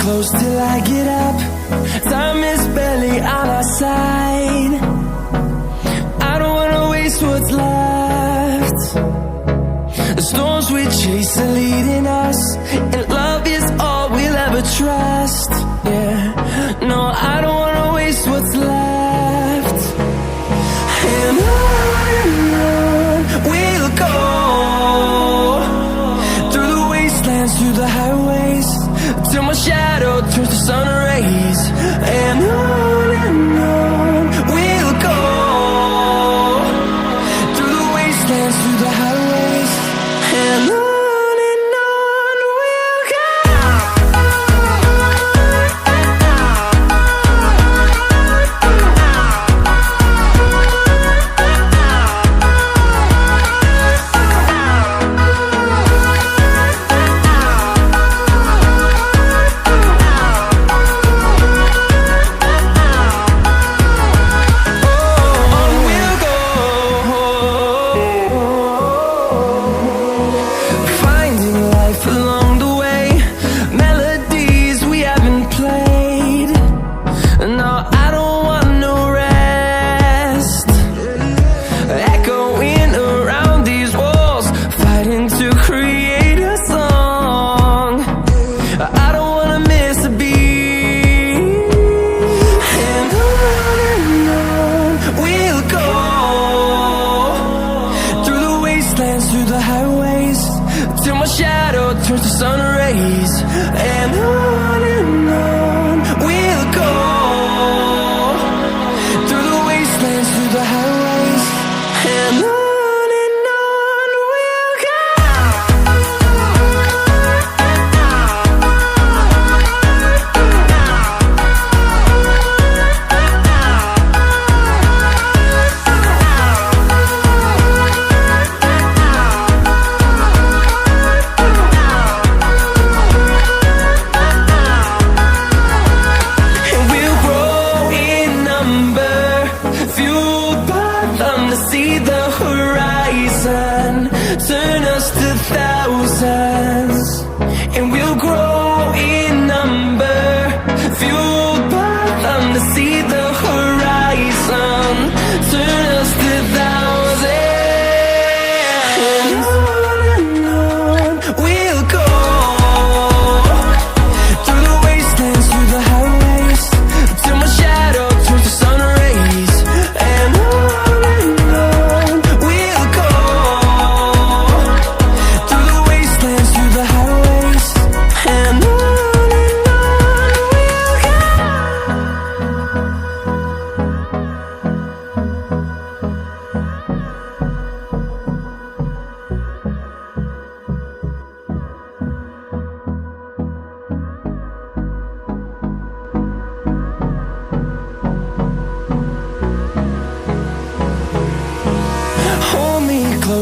close till I get up. Time is barely on our side. I don't wanna waste what's left. The storms we chase are leading us, and love is all we'll ever trust. Yeah, no, I don't wanna waste what's left. And on we'll go, through the wastelands, through the highways, till my shadow turns to sun rays. And on we'll go, through the wastelands, through the highways, and on we'll go.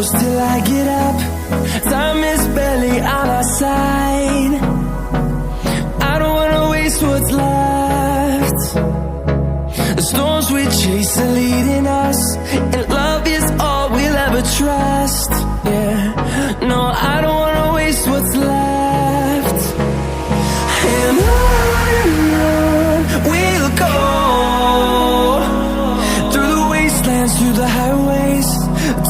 Till I get up, time is barely on our side. I don't wanna waste what's left. The storms we chase are leading us, and love is all we'll ever trust. Yeah, no, I don't wanna waste what's left. And on we'll go, through the wastelands, through the highways,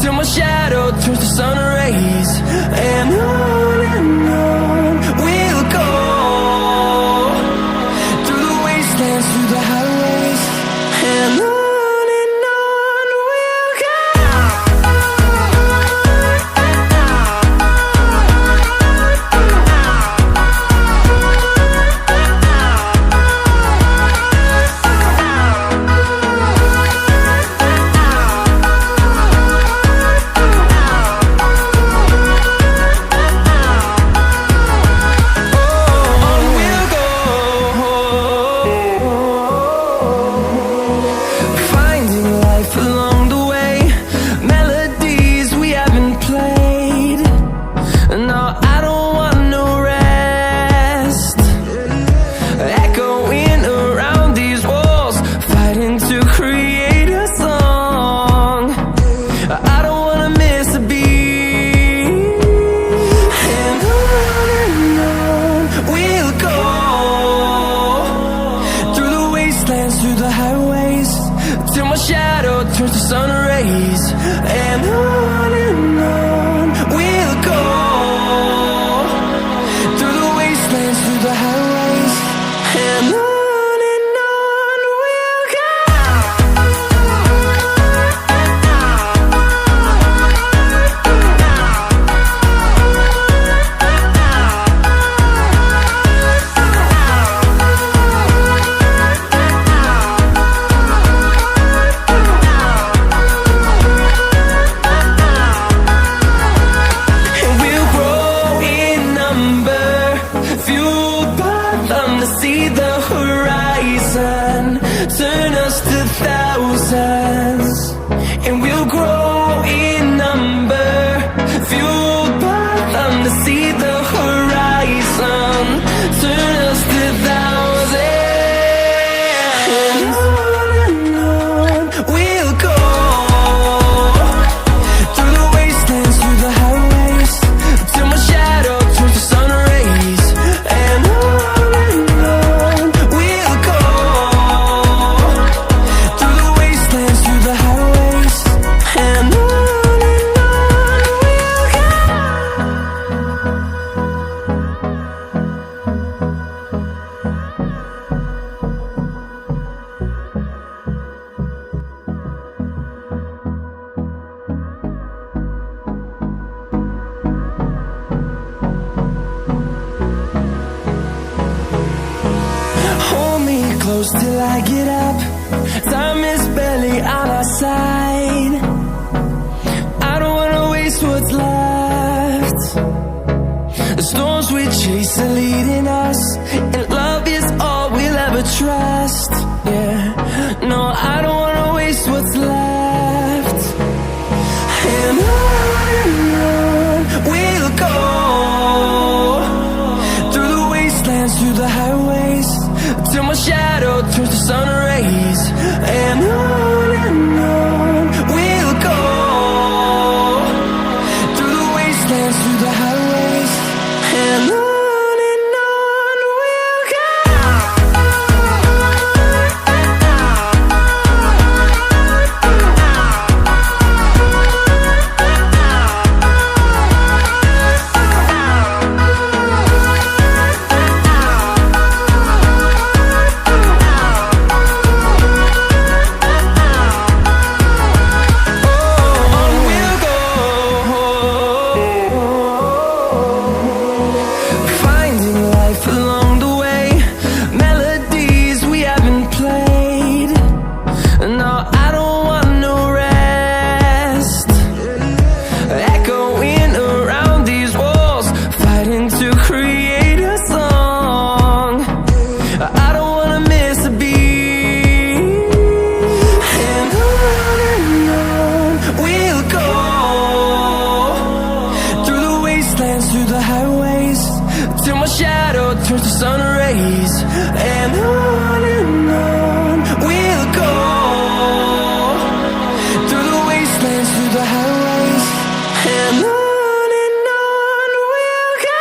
till my shadow turns to sun rays. And on we'll go, through the wastelands, through the highways, and on we'll go. close till I get up. Time is barely on our side. I don't wanna waste what's left. The storms we chase are leading us, and love is all we'll ever trust. Yeah, no, I don't wanna waste what's left. And on we'll go, through the wastelands, through the highways, till my shadow turns to sun rays. And on we'll go, through the wastelands, through the highways, and on we'll go. Through the highways, till my shadow turns to sun rays. And on we'll go, through the wastelands, through the highways, and on we'll go.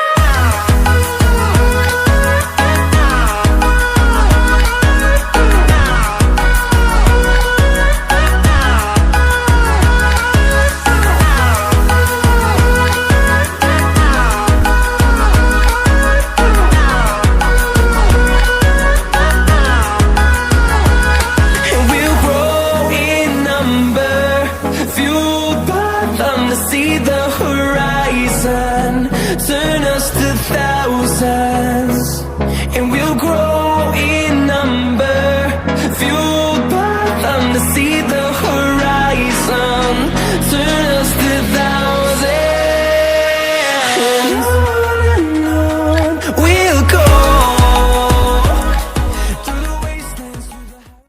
See the